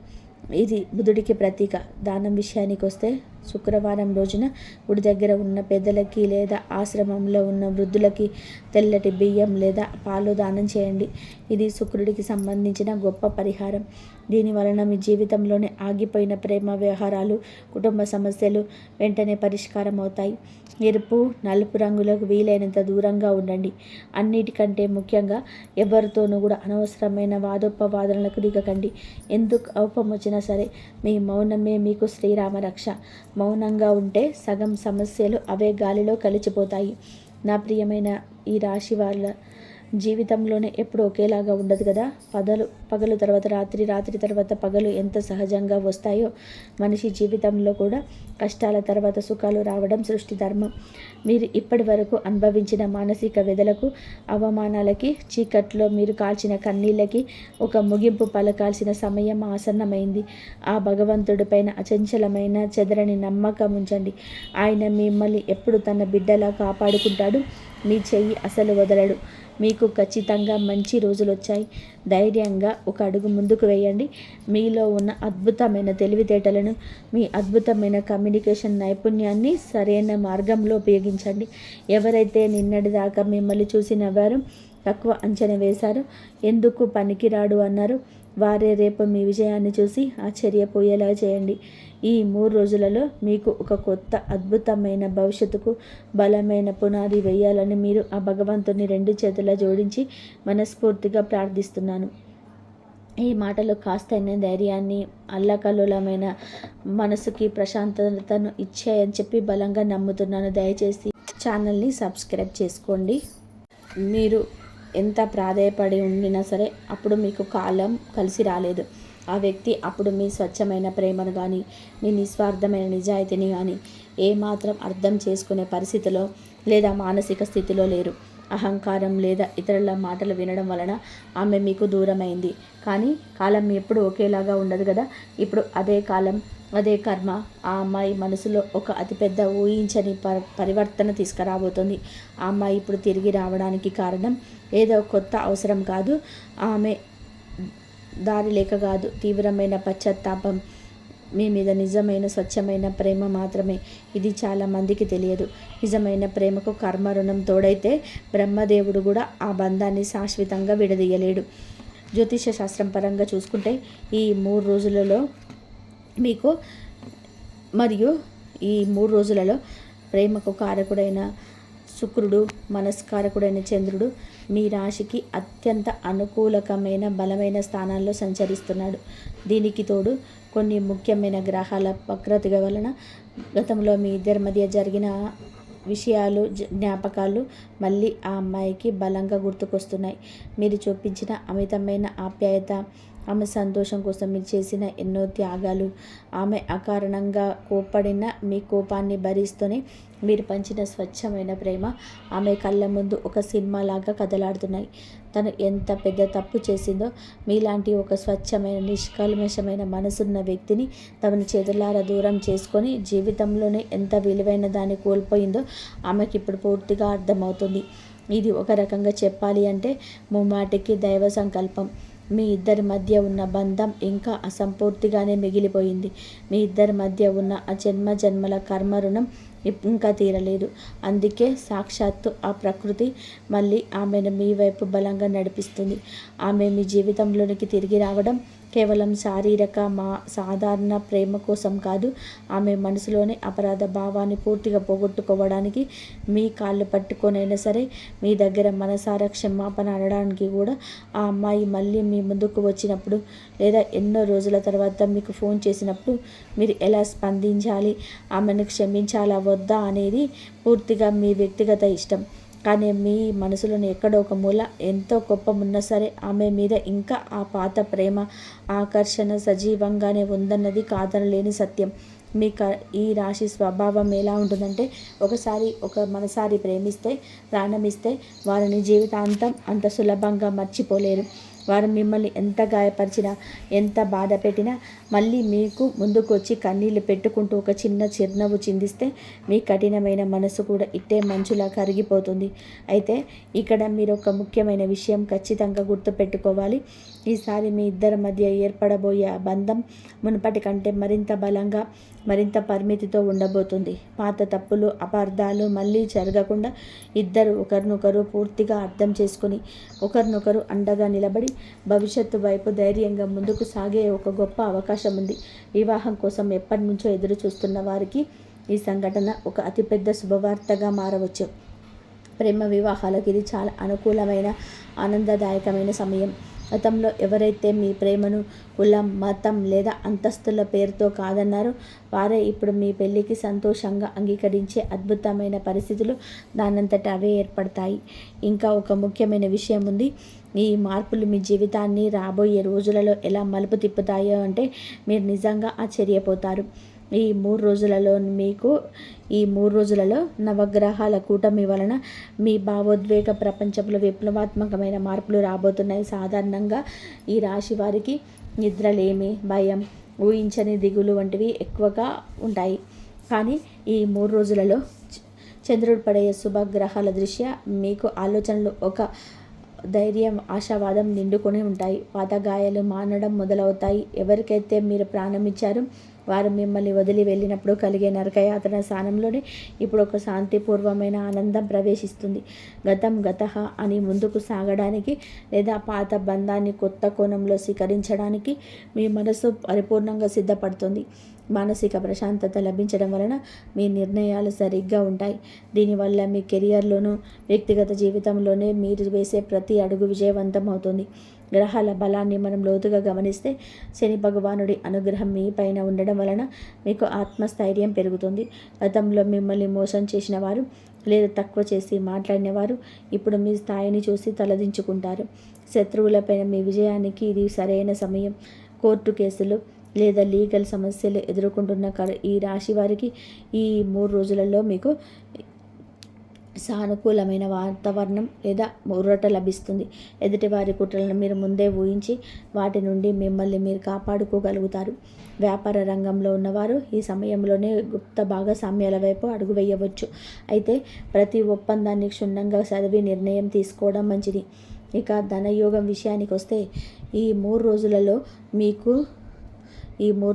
ఇది బుధుడికి ప్రతీక. దానం విషయానికి వస్తే శుక్రవారం రోజున గుడి దగ్గర ఉన్న పెద్దలకి లేదా ఆశ్రమంలో ఉన్న వృద్ధులకి తెల్లటి బియ్యం లేదా పాలు దానం చేయండి. ఇది శుక్రుడికి సంబంధించిన గొప్ప పరిహారం. దీని వలన మీ జీవితంలోనే ఆగిపోయిన ప్రేమ వ్యవహారాలు, కుటుంబ సమస్యలు వెంటనే పరిష్కారం అవుతాయి. ఎరుపు, నలుపు రంగులకు వీలైనంత దూరంగా ఉండండి. అన్నిటికంటే ముఖ్యంగా ఎవరితోనూ కూడా అనవసరమైన వాదోపవాదనలకు దిగకండి. ఎందుకు కోపం వచ్చినా సరే మీ మౌనమే మీకు శ్రీరామ రక్ష. మౌనంగా ఉంటే సగం సమస్యలు అవే గాలిలో కలిసిపోతాయి. నా ప్రియమైన ఈ రాశి వాళ్ళ జీవితంలోనే ఎప్పుడు ఒకేలాగా ఉండదు కదా. పగలు తర్వాత రాత్రి, రాత్రి తర్వాత పగలు ఎంత సహజంగా వస్తాయో మనిషి జీవితంలో కూడా కష్టాల తర్వాత సుఖాలు రావడం సృష్టి ధర్మం. మీరు ఇప్పటి వరకు అనుభవించిన మానసిక వెదలకు, అవమానాలకి, చీకట్లో మీరు కాల్చిన కన్నీళ్ళకి ఒక ముగింపు పలకాల్సిన సమయం ఆసన్నమైంది. ఆ భగవంతుడిపైన అచంచలమైన చెదరని నమ్మకం ఉంచండి. ఆయన మిమ్మల్ని ఎప్పుడు తన బిడ్డలా కాపాడుకుంటాడు. మీ చెయ్యి అసలు వదలడు. మీకు ఖచ్చితంగా మంచి రోజులు వచ్చాయి. ధైర్యంగా ఒక అడుగు ముందుకు వేయండి. మీలో ఉన్న అద్భుతమైన తెలివితేటలను, మీ అద్భుతమైన కమ్యూనికేషన్ నైపుణ్యాన్ని సరైన మార్గంలో ఉపయోగించండి. ఎవరైతే నిన్నటిదాకా మిమ్మల్ని చూసి నవ్వారు, తక్కువ అంచనా వేశారు, ఎందుకు పనికిరాడు అన్నారు, వారే రేపు మీ విజయాన్ని చూసి ఆశ్చర్యపోయేలా చేయండి. ఈ 3 రోజులలో మీకు ఒక కొత్త అద్భుతమైన భవిష్యత్తుకు బలమైన పునాది వేయాలని మీరు ఆ భగవంతుని 2 చేతుల జోడించి మనస్ఫూర్తిగా ప్రార్థిస్తున్నాను. ఈ మాటలు కాస్తైన ధైర్యాన్ని, అల్లకల్లోలమైన మనసుకి ప్రశాంతతను ఇచ్చాయని చెప్పి బలంగా నమ్ముతున్నాను. దయచేసి ఛానల్ని సబ్స్క్రైబ్ చేసుకోండి. మీరు ఎంత ప్రాధేయపడి ఉండినా సరే అప్పుడు మీకు కాలం కలిసి రాలేదు. ఆ వ్యక్తి అప్పుడు మీ స్వచ్ఛమైన ప్రేమను కానీ, మీ నిస్వార్థమైన నిజాయితీని కానీ ఏమాత్రం అర్థం చేసుకునే పరిస్థితిలో లేదా మానసిక స్థితిలో లేరు. అహంకారం లేదా ఇతరుల మాటలు వినడం వలన ఆమె మీకు దూరమైంది. కానీ కాలం ఎప్పుడు ఒకేలాగా ఉండదు కదా. ఇప్పుడు అదే కాలం, అదే కర్మ ఆ అమ్మాయి మనసులో ఒక అతిపెద్ద ఊహించని పరివర్తన తీసుకురాబోతుంది. ఆ అమ్మాయి ఇప్పుడు తిరిగి రావడానికి కారణం ఏదో కొత్త అవసరం కాదు, ఆమె దారి లేక కాదు, తీవ్రమైన పశ్చాత్తాపం మీ మీద నిజమైన స్వచ్ఛమైన ప్రేమ మాత్రమే. ఇది చాలామందికి తెలియదు. నిజమైన ప్రేమకు కర్మ రుణం తోడైతే బ్రహ్మదేవుడు కూడా ఆ బంధాన్ని శాశ్వతంగా విడదీయలేడు. జ్యోతిష శాస్త్రం పరంగా చూసుకుంటే ఈ 3 రోజులలో మీకు మరియు ఈ 3 రోజులలో ప్రేమకు కారకుడైన శుక్రుడు, మనస్కారకుడైన చంద్రుడు మీ రాశికి అత్యంత అనుకూలకమైన బలమైన స్థానాల్లో సంచరిస్తున్నాడు. దీనికి తోడు కొన్ని ముఖ్యమైన గ్రహాల వక్రత వలన గతంలో మీ ఇద్దరి మధ్య జరిగిన విషయాలు, జ్ఞాపకాలు మళ్ళీ ఆ అమ్మాయికి బలంగా గుర్తుకొస్తున్నాయి. మీరు చూపించిన అమితమైన ఆప్యాయత, ఆమె సంతోషం కోసం మీరు చేసిన ఎన్నో త్యాగాలు, ఆమె అకారణంగా కోప్పడిన మీ కోపాన్ని భరిస్తూనే మీరు పంచిన స్వచ్ఛమైన ప్రేమ ఆమె కళ్ళ ముందు ఒక సినిమాలాగా కదలాడుతున్నాయి. తను ఎంత పెద్ద తప్పు చేసిందో, మీలాంటి ఒక స్వచ్ఛమైన నిష్కల్మషమైన మనసున్న వ్యక్తిని తమని చేతులారా దూరం చేసుకొని జీవితంలోనే ఎంత విలువైన దాన్ని కోల్పోయిందో ఆమెకి ఇప్పుడు పూర్తిగా అర్థమవుతుంది. ఇది ఒక రకంగా చెప్పాలి అంటే ముమ్మాటికి దైవ సంకల్పం. మీ ఇద్దరి మధ్య ఉన్న బంధం ఇంకా అసంపూర్తిగానే మిగిలిపోయింది. మీ ఇద్దరి మధ్య ఉన్న ఆ జన్మ జన్మల కర్మ రుణం ఇంకా తీరలేదు. అందుకే సాక్షాత్తు ఆ ప్రకృతి మళ్ళీ ఆమెను మీ వైపు బలంగా నడిపిస్తుంది. ఆమె మీ జీవితంలోనికి తిరిగి రావడం కేవలం శారీరక సాధారణ ప్రేమ కోసం కాదు, ఆమె మనసులోని అపరాధ భావాన్ని పూర్తిగా పోగొట్టుకోవడానికి, మీ కాళ్ళు పట్టుకొనైనా సరే మీ దగ్గర మనసారా క్షమాపణ అనడానికి కూడా ఆ అమ్మాయి మళ్ళీ మీ ముందుకు వచ్చినప్పుడు, లేదా ఎన్నో రోజుల తర్వాత మీకు ఫోన్ చేసినప్పుడు మీరు ఎలా స్పందించాలి, ఆమెను క్షమించాలా వద్దా అనేది పూర్తిగా మీ వ్యక్తిగత ఇష్టం. కానీ మీ మనసులోని ఎక్కడో ఒక మూల ఎంతో కోపమున్నా సరే ఆమె మీద ఇంకా ఆ పాత ప్రేమ ఆకర్షణ సజీవంగానే ఉందన్నది కాదనలేని సత్యం. ఈ రాశి స్వభావం ఎలా ఉంటుందంటే, మనసారి ప్రేమిస్తే, ప్రాణమిస్తే వారిని జీవితాంతం అంత సులభంగా మర్చిపోలేరు. వారు మిమ్మల్ని ఎంత గాయపరిచినా, ఎంత బాధ పెట్టినా మళ్ళీ మీకు ముందుకు వచ్చి కన్నీళ్లు పెట్టుకుంటూ ఒక చిన్న చిరునవ్వు చిందిస్తే మీ కఠినమైన మనసు కూడా ఇట్టే మంచులా కరిగిపోతుంది. అయితే ఇక్కడ మీరు ఒక ముఖ్యమైన విషయం ఖచ్చితంగా గుర్తుపెట్టుకోవాలి. ఈసారి మీ ఇద్దరి మధ్య ఏర్పడబోయే బంధం మునుపటి కంటే మరింత బలంగా, మరింత పరిమితితో ఉండబోతుంది. పాత తప్పులు, అపార్థాలు మళ్ళీ జరగకుండా ఇద్దరు ఒకరినొకరు పూర్తిగా అర్థం చేసుకుని, ఒకరినొకరు అండగా నిలబడి భవిష్యత్తు వైపు ధైర్యంగా ముందుకు సాగే ఒక గొప్ప అవకాశం ఉంది. వివాహం కోసం ఎప్పటి నుంచో ఎదురు చూస్తున్న వారికి ఈ సంఘటన ఒక అతిపెద్ద శుభవార్తగా మారవచ్చు. ప్రేమ వివాహాలకు ఇది చాలా అనుకూలమైన, ఆనందదాయకమైన సమయం. గతంలో ఎవరైతే మీ ప్రేమను కులం, మతం లేదా అంతస్తుల పేరుతో కాదన్నారో వారే ఇప్పుడు మీ పెళ్ళికి సంతోషంగా అంగీకరించే అద్భుతమైన పరిస్థితులు దానంతట అవే ఏర్పడతాయి. ఇంకా ఒక ముఖ్యమైన విషయం ఉంది. ఈ మార్పులు మీ జీవితాన్ని రాబోయే రోజులలో ఎలా మలుపు తిప్పుతాయో అంటే మీరు నిజంగా ఆశ్చర్యపోతారు. ఈ 3 రోజులలో నవగ్రహాల కూటమి వలన మీ భావోద్వేగ ప్రపంచంలో విప్లవాత్మకమైన మార్పులు రాబోతున్నాయి. సాధారణంగా ఈ రాశి వారికి నిద్రలేమి, భయం, ఊహించని దిగులు వంటివి ఎక్కువగా ఉంటాయి. కానీ ఈ 3 రోజులలో చంద్రుడు పడే శుభగ్రహాల దృష్ట్యా మీకు ఆలోచనలు ఒక ధైర్యం, ఆశావాదం నిండుకొని ఉంటాయి. పాత గాయాలు మానడం మొదలవుతాయి. ఎవరికైతే మీరు ప్రాణం ఇచ్చారో వారు మిమ్మల్ని వదిలి వెళ్ళినప్పుడు కలిగే నరకయాతన స్థానంలోనే ఇప్పుడు ఒక శాంతిపూర్వమైన ఆనందం ప్రవేశిస్తుంది. గతః అని ముందుకు సాగడానికి లేదా పాత బంధాన్ని కొత్త కోణంలో స్వీకరించడానికి మీ మనసు పరిపూర్ణంగా సిద్ధపడుతుంది. మానసిక ప్రశాంతత లభించడం వలన మీ నిర్ణయాలు సరిగ్గా ఉంటాయి. దీనివల్ల మీ కెరియర్లోనూ, వ్యక్తిగత జీవితంలోనే మీరు వేసే ప్రతి అడుగు విజయవంతం అవుతుంది. గ్రహాల బలాన్ని మనం లోతుగా గమనిస్తే శని భగవానుడి అనుగ్రహం మీ పైన ఉండడం వలన మీకు ఆత్మస్థైర్యం పెరుగుతుంది. గతంలో మిమ్మల్ని మోసం చేసిన వారు లేదా తక్కువ చేసి మాట్లాడిన వారు ఇప్పుడు మీ స్థాయిని చూసి తలదించుకుంటారు. శత్రువులపైన మీ విజయానికి ఇది సరైన సమయం. కోర్టు కేసులు లేదా లీగల్ సమస్యలు ఎదుర్కొంటున్న ఈ రాశి వారికి ఈ 3 రోజులలో మీకు సానుకూలమైన వాతావరణం లేదా ఊరట లభిస్తుంది. ఎదుటివారి కుట్రలను మీరు ముందే ఊహించి వాటి నుండి మిమ్మల్ని మీరు కాపాడుకోగలుగుతారు. వ్యాపార రంగంలో ఉన్నవారు ఈ సమయంలోనే గుప్త భాగస్వామ్యాల వైపు అడుగు వేయవచ్చు. అయితే ప్రతి ఒప్పందాన్ని క్షుణ్ణంగా చదివి నిర్ణయం తీసుకోవడం మంచిది. ఇక ధనయోగం విషయానికి వస్తే ఈ 3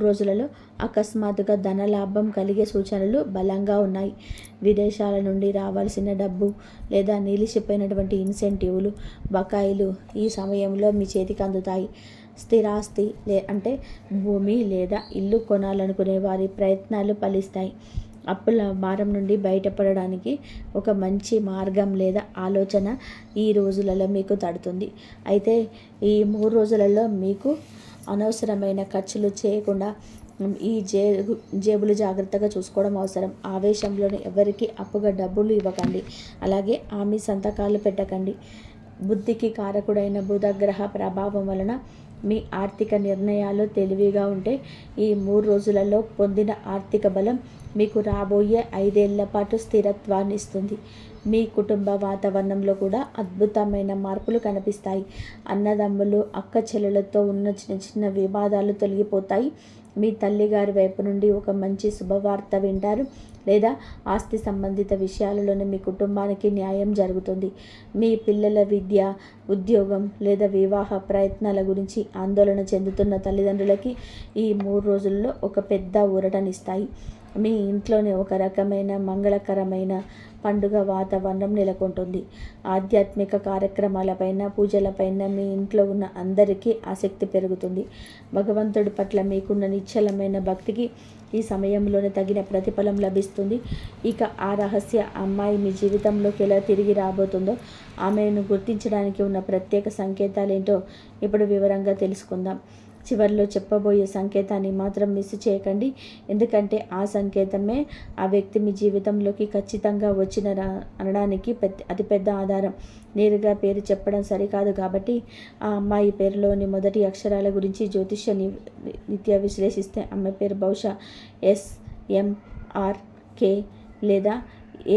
రోజులలో అకస్మాత్తుగా ధనలాభం కలిగే సూచనలు బలంగా ఉన్నాయి. విదేశాల నుండి రావాల్సిన డబ్బు లేదా నిలిచిపోయినటువంటి ఇన్సెంటివ్లు, బకాయిలు ఈ సమయంలో మీ చేతికి అందుతాయి. స్థిరాస్తి అంటే భూమి లేదా ఇల్లు కొనాలనుకునే వారి ప్రయత్నాలు ఫలిస్తాయి. అప్పుల భారం నుండి బయటపడడానికి ఒక మంచి మార్గం లేదా ఆలోచన ఈ రోజులలో మీకు తడుతుంది. అయితే ఈ 3 రోజులలో మీకు అనవసరమైన ఖర్చులు చేయకుండా ఈ జేబులు జాగ్రత్తగా చూసుకోవడం అవసరం. ఆవేశంలోనే ఎవరికి అప్పుగా డబ్బులు ఇవ్వకండి. అలాగే ఆమె సంతకాలు పెట్టకండి. బుద్ధికి కారకుడైన బుధగ్రహ ప్రభావం వలన మీ ఆర్థిక నిర్ణయాలు తెలివిగా ఉంటే ఈ 3 రోజులలో పొందిన ఆర్థిక బలం మీకు రాబోయే 5 ఏళ్ల పాటు స్థిరత్వాన్ని ఇస్తుంది. మీ కుటుంబ వాతావరణంలో కూడా అద్భుతమైన మార్పులు కనిపిస్తాయి. అన్నదమ్ములు, అక్క చెల్లెలతో ఉన్న చిన్న చిన్న వివాదాలు తొలగిపోతాయి. మీ తల్లిగారి వైపు నుండి ఒక మంచి శుభవార్త వింటారు, లేదా ఆస్తి సంబంధిత విషయాలలోనే మీ కుటుంబానికి న్యాయం జరుగుతుంది. మీ పిల్లల విద్య, ఉద్యోగం లేదా వివాహ ప్రయత్నాల గురించి ఆందోళన చెందుతున్న తల్లిదండ్రులకి ఈ 3 రోజుల్లో ఒక పెద్ద ఊరటనిస్తాయి. మీ ఇంట్లోనే ఒక రకమైన మంగళకరమైన పండుగ వాతావరణం నెలకొంటుంది. ఆధ్యాత్మిక కార్యక్రమాలపైన, పూజలపైన మీ ఇంట్లో ఉన్న అందరికీ ఆసక్తి పెరుగుతుంది. భగవంతుడి పట్ల మీకున్న నిశ్చలమైన భక్తికి ఈ సమయంలోనే తగిన ప్రతిఫలం లభిస్తుంది. ఇక ఆ రహస్య అమ్మాయి మీ జీవితంలోకి ఎలా తిరిగి రాబోతుందో, ఆమెను గుర్తించడానికి ఉన్న ప్రత్యేక సంకేతాలేంటో ఇప్పుడు వివరంగా తెలుసుకుందాం. చివరిలో చెప్పబోయే సంకేతాన్ని మాత్రం మిస్ చేయకండి. ఎందుకంటే ఆ సంకేతమే ఆ వ్యక్తి మీ జీవితంలోకి ఖచ్చితంగా అనడానికి అతిపెద్ద ఆధారం. నేరుగా పేరు చెప్పడం సరికాదు కాబట్టి ఆ అమ్మాయి పేరులోని మొదటి అక్షరాల గురించి జ్యోతిష్య నిత్య విశ్లేషిస్తే ఆమె పేరు బహుశా SMRK లేదా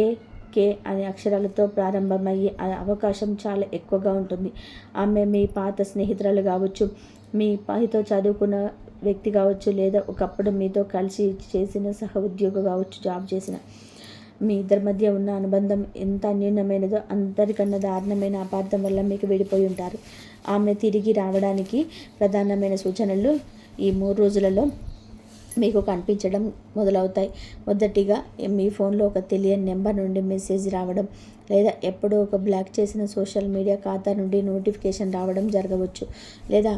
AK అనే అక్షరాలతో ప్రారంభమయ్యే అవకాశం చాలా ఎక్కువగా ఉంటుంది. ఆమె మీ పాత స్నేహితురాలు కావచ్చు, మీ పైతో చదువుకున్న వ్యక్తి కావచ్చు, లేదా ఒకప్పుడు మీతో కలిసి చేసిన సహ ఉద్యోగం కావచ్చు, జాబ్ చేసిన. మీ ఇద్దరి మధ్య ఉన్న అనుబంధం ఎంత అన్యూన్యమైనదో అందరికన్నా దారుణమైన అపార్థం వల్ల మీకు విడిపోయి ఉంటారు. ఆమె తిరిగి రావడానికి ప్రధానమైన సూచనలు ఈ 3 రోజులలో మీకు కనిపించడం మొదలవుతాయి. మొదటిగా మీ ఫోన్లో ఒక తెలియని నెంబర్ నుండి మెసేజ్ రావడం, లేదా ఎప్పుడో ఒక బ్లాక్ చేసిన సోషల్ మీడియా ఖాతా నుండి నోటిఫికేషన్ రావడం జరగవచ్చు. లేదా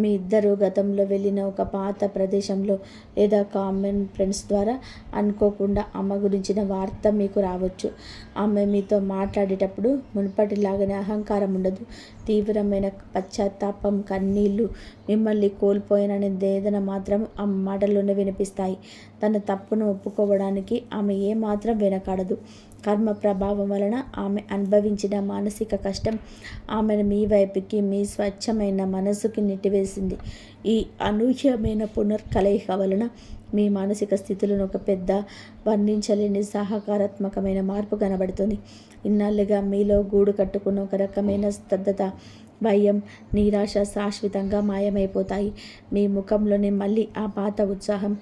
మీ ఇద్దరు గతంలో వెళ్ళిన ఒక పాత ప్రదేశంలో లేదా కామన్ ఫ్రెండ్స్ ద్వారా అనుకోకుండా ఆమె గురించిన వార్త మీకు రావచ్చు. ఆమె మీతో మాట్లాడేటప్పుడు మునుపటిలాగానే అహంకారం ఉండదు. తీవ్రమైన పశ్చాత్తాపం, కన్నీళ్లు, మిమ్మల్ని కోల్పోయాననే వేదన మాత్రం ఆమె మాటల్లోనే వినిపిస్తాయి. తన తప్పును ఒప్పుకోవడానికి ఆమె ఏమాత్రం వెనకాడదు. కర్మ ప్రభావం వలన ఆమె అనుభవించిన మానసిక కష్టం ఆమెను మీ వైపుకి, మీ స్వచ్ఛమైన మనసుకి నెట్టివేసింది. ఈ అనూహ్యమైన పునర్కలయిక వలన మీ మానసిక స్థితిలో ఒక పెద్ద వర్ణించలేని సహకారాత్మకమైన మార్పు కనబడుతుంది. ఇన్నాళ్ళుగా మీలో గూడు కట్టుకున్న ఒక రకమైన స్తబ్దత, భయం, నిరాశ శాశ్వతంగా మాయమైపోతాయి. మీ ముఖంలోనే మళ్ళీ ఆ పాత ఉత్సాహం,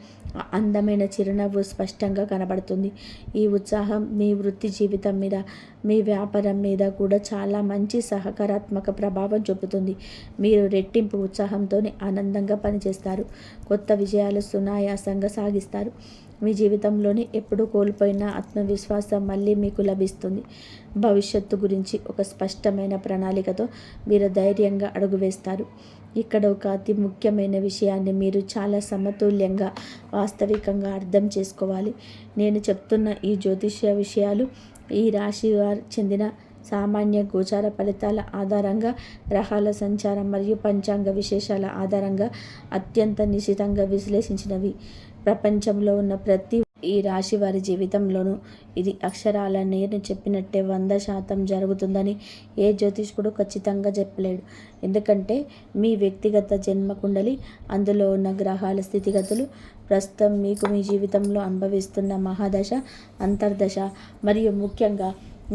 అందమైన చిరునవ్వు స్పష్టంగా కనబడుతుంది. ఈ ఉత్సాహం మీ వృత్తి జీవితం మీద, మీ వ్యాపారం మీద కూడా చాలా మంచి సహకారాత్మక ప్రభావం చూపుతుంది. మీరు రెట్టింపు ఉత్సాహంతో ఆనందంగా పనిచేస్తారు. కొత్త విజయాలు సునాయాసంగా సాగిస్తారు. మీ జీవితంలోని ఎప్పుడూ కోల్పోయిన ఆత్మవిశ్వాసం మళ్ళీ మీకు లభిస్తుంది. భవిష్యత్తు గురించి ఒక స్పష్టమైన ప్రణాళికతో మీరు ధైర్యంగా అడుగు వేస్తారు. ఇక్కడ ఒక అతి ముఖ్యమైన విషయాన్ని మీరు చాలా సమతుల్యంగా, వాస్తవికంగా అర్థం చేసుకోవాలి. నేను చెప్తున్న ఈ జ్యోతిష్య విషయాలు ఈ రాశి వారు చెందిన సామాన్య గోచార ఫలితాల ఆధారంగా, గ్రహాల సంచారం మరియు పంచాంగ విశేషాల ఆధారంగా అత్యంత నిశితంగా విశ్లేషించినవి. ప్రపంచంలో ఉన్న ప్రతి ఈ రాశి వారి జీవితంలోనూ ఇది అక్షరాల నేను చెప్పినట్టే 100% జరుగుతుందని ఏ జ్యోతిష్కుడు ఖచ్చితంగా చెప్పలేడు. ఎందుకంటే మీ వ్యక్తిగత జన్మకుండలి, అందులో ఉన్న గ్రహాల స్థితిగతులు, ప్రస్తుతం మీకు మీ జీవితంలో అనుభవిస్తున్న మహాదశ, అంతర్దశ మరియు ముఖ్యంగా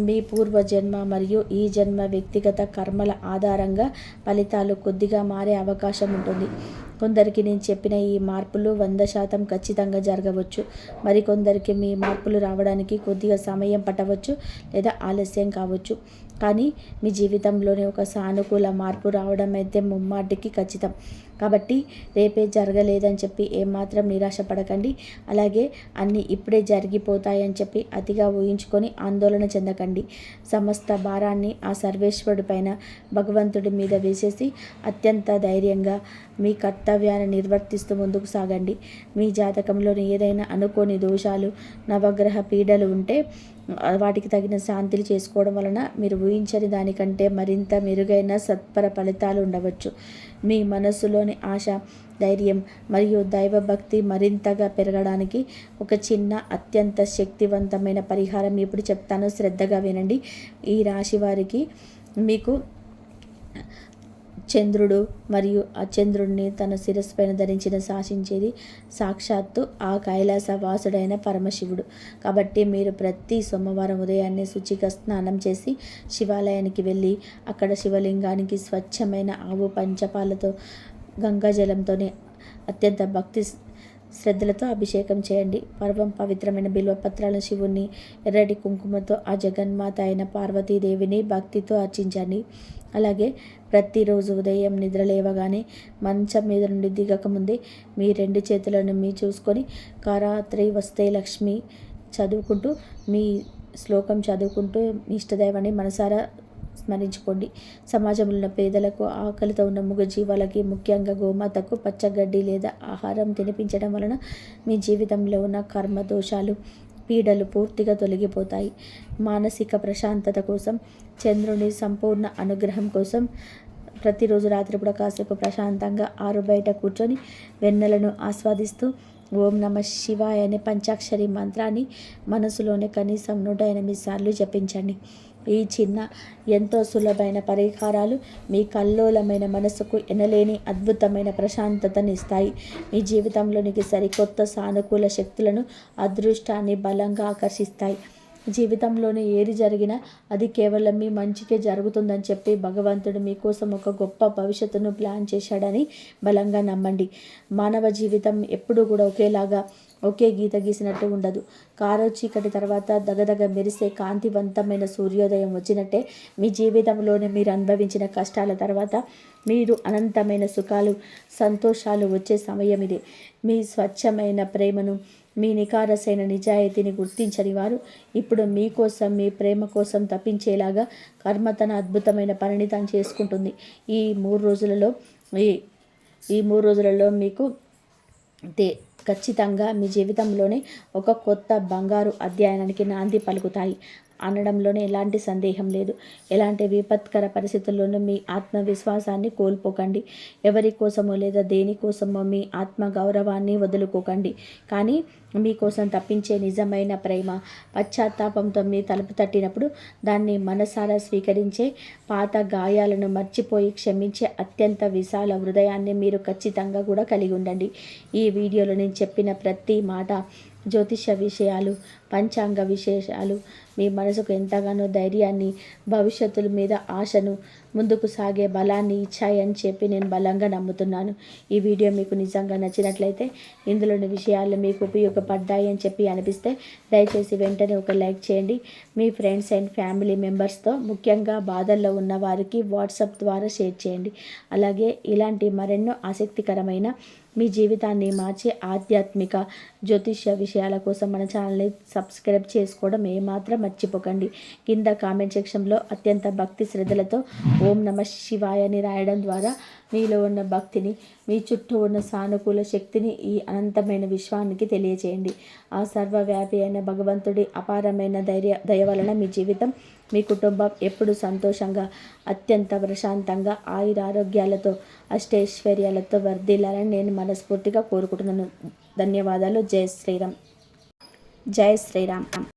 మీ పూర్వజన్మ మరియు ఈ జన్మ వ్యక్తిగత కర్మల ఆధారంగా ఫలితాలు కొద్దిగా మారే అవకాశం ఉంటుంది. కొందరికి నేను చెప్పిన ఈ మార్పులు 100% ఖచ్చితంగా జరగవచ్చు. మరికొందరికి మీ మార్పులు రావడానికి కొద్దిగా సమయం పట్టవచ్చు లేదా ఆలస్యం కావచ్చు. కానీ మీ జీవితంలోనే ఒక సానుకూల మార్పు రావడం అయితే ముమ్మాటికి ఖచ్చితం. కాబట్టి రేపే జరగలేదని చెప్పి ఏమాత్రం నిరాశపడకండి. అలాగే అన్నీ ఇప్పుడే జరిగిపోతాయని చెప్పి అతిగా ఊహించుకొని ఆందోళన చెందకండి. సమస్త భారాన్ని ఆ సర్వేశ్వరుడి పైన, భగవంతుడి మీద వేసేసి అత్యంత ధైర్యంగా మీ కర్తవ్యాన్ని నిర్వర్తిస్తూ ముందుకు సాగండి. మీ జాతకంలోని ఏదైనా అనుకోని దోషాలు, నవగ్రహ పీడలు ఉంటే వాటికి తగిన శాంతిలు చేసుకోవడం వలన మీరు ఊహించని దానికంటే మరింత మెరుగైన సత్పర ఫలితాలు ఉండవచ్చు. మీ మనస్సులోని ఆశ, ధైర్యం మరియు దైవభక్తి మరింతగా పెరగడానికి ఒక చిన్న అత్యంత శక్తివంతమైన పరిహారం ఇప్పుడు చెప్తాను, శ్రద్ధగా వినండి. ఈ రాశి వారికి మీకు చంద్రుడు మరియు ఆ చంద్రుడిని తన శిరస్సు పైన ధరించిన శాసించేది సాక్షాత్తు ఆ కైలాస వాసుడైన పరమశివుడు. కాబట్టి మీరు ప్రతి సోమవారం ఉదయాన్నే శుచిగా స్నానం చేసి శివాలయానికి వెళ్ళి అక్కడ శివలింగానికి స్వచ్ఛమైన ఆవు పంచపాలతో గంగాజలంతోనే అత్యంత భక్తి శ్రద్ధలతో అభిషేకం చేయండి. పవిత్రమైన బిల్వపత్రాల శివుణ్ణి ఎర్రటి కుంకుమతో ఆ జగన్మాత అయిన పార్వతీదేవిని భక్తితో అర్చించండి. అలాగే ప్రతిరోజు ఉదయం నిద్ర లేవగానే మంచం మీద నుండి దిగకముందే మీ 2 చేతులను చూసుకొని కారాత్రి వస్తే లక్ష్మి చదువుకుంటూ మీ శ్లోకం చదువుకుంటూ మీ ఇష్టదైవాన్ని మనసారా స్మరించుకోండి. సమాజంలో ఉన్న పేదలకు, ఆకలితో ఉన్న మూగజీవాలకి, ముఖ్యంగా గోమాతకు పచ్చగడ్డి లేదా ఆహారం తినిపించడం వలన మీ జీవితంలో ఉన్న కర్మ దోషాలు, పీడలు పూర్తిగా తొలగిపోతాయి. మానసిక ప్రశాంతత కోసం, చంద్రుని సంపూర్ణ అనుగ్రహం కోసం ప్రతిరోజు రాత్రిపూట కాసేపు ప్రశాంతంగా ఆరు బయట కూర్చొని వెన్నెలను ఆస్వాదిస్తూ ఓం నమ శివాయ అనే పంచాక్షరి మంత్రాన్ని మనసులోనే కనీసం 108 సార్లు జపించండి. ఈ చిన్న ఎంతో సులభమైన పరిహారాలు మీ కల్లోలమైన మనసుకు ఎనలేని అద్భుతమైన ప్రశాంతతనిస్తాయి. మీ జీవితంలోనికి సరికొత్త సానుకూల శక్తులను, అదృష్టాన్ని బలంగా ఆకర్షిస్తాయి. జీవితంలోనే ఏది జరిగినా అది కేవలం మీ మంచికే జరుగుతుందని చెప్పి భగవంతుడు మీకోసం ఒక గొప్ప భవిష్యత్తును ప్లాన్ చేశాడని బలంగా నమ్మండి. మానవ జీవితం ఎప్పుడూ కూడా ఒకే గీత గీసినట్టు ఉండదు. కారు చీకటి తర్వాత దగదగ మెరిసే కాంతివంతమైన సూర్యోదయం వచ్చినట్టే మీ జీవితంలోనే మీరు అనుభవించిన కష్టాల తర్వాత మీరు అనంతమైన సుఖాలు, సంతోషాలు వచ్చే సమయం ఇదే. మీ స్వచ్ఛమైన ప్రేమను, మీ నికారసైన నిజాయితీని గుర్తించని వారు ఇప్పుడు మీకోసం, మీ ప్రేమ కోసం తప్పించేలాగా కర్మ తన అద్భుతమైన పనిని తాను చేసుకుంటుంది. ఈ 3 రోజులలో ఈ 3 రోజులలో మీకు ఖచ్చితంగా మీ జీవితంలోనే ఒక కొత్త బంగారు అధ్యాయానికి నాంది పలుకుతాయి అనడంలోనే ఎలాంటి సందేహం లేదు. ఎలాంటి విపత్కర పరిస్థితుల్లోనూ మీ ఆత్మవిశ్వాసాన్ని కోల్పోకండి. ఎవరి కోసమో లేదా దేనికోసమో మీ ఆత్మ గౌరవాన్ని వదులుకోకండి. కానీ మీకోసం తప్పించే నిజమైన ప్రేమ, పశ్చాత్తాపంతో మీ తలుపు తట్టినప్పుడు దాన్ని మనసారా స్వీకరించే, పాత గాయాలను మర్చిపోయి క్షమించే అత్యంత విశాల హృదయాన్ని మీరు ఖచ్చితంగా కూడా కలిగి ఉండండి. ఈ వీడియోలో నేను చెప్పిన ప్రతి మాట, జ్యోతిష విషయాలు, పంచాంగ విశేషాలు మీ మనసుకు ఎంతగానో ధైర్యాన్ని, భవిష్యత్తుల మీద ఆశను, ముందుకు సాగే బలాన్ని ఇచ్చాయని చెప్పి నేను బలంగా నమ్ముతున్నాను. ఈ వీడియో మీకు నిజంగా నచ్చినట్లయితే, ఇందులోని విషయాలు మీకు ఉపయోగపడ్డాయి అని చెప్పి అనిపిస్తే దయచేసి వెంటనే ఒక లైక్ చేయండి. మీ ఫ్రెండ్స్ అండ్ ఫ్యామిలీ మెంబర్స్తో, ముఖ్యంగా బాధల్లో ఉన్న వారికి వాట్సాప్ ద్వారా షేర్ చేయండి. అలాగే ఇలాంటి మరెన్నో ఆసక్తికరమైన, మీ జీవితాన్ని మార్చే ఆధ్యాత్మిక, జ్యోతిష్య విషయాల కోసం మన ఛానల్ని సబ్స్క్రైబ్ చేసుకోవడం ఏమాత్రం మర్చిపోకండి. కింద కామెంట్ సెక్షన్లో అత్యంత భక్తి శ్రద్ధలతో ఓం నమ శివాయ అని రాయడం ద్వారా మీలో ఉన్న భక్తిని, మీ చుట్టూ ఉన్న సానుకూల శక్తిని ఈ అనంతమైన విశ్వానికి తెలియజేయండి. ఆ సర్వవ్యాపి అయిన భగవంతుడి అపారమైన దయ వలన మీ జీవితం, మీ కుటుంబం ఎప్పుడు సంతోషంగా, అత్యంత ప్రశాంతంగా, ఆయురారోగ్యాలతో, అష్టైశ్వర్యాలతో వర్ధిల్లాలని నేను మనస్ఫూర్తిగా కోరుకుంటున్నాను. ధన్యవాదాలు. జై శ్రీరామ్. జై శ్రీరామ్.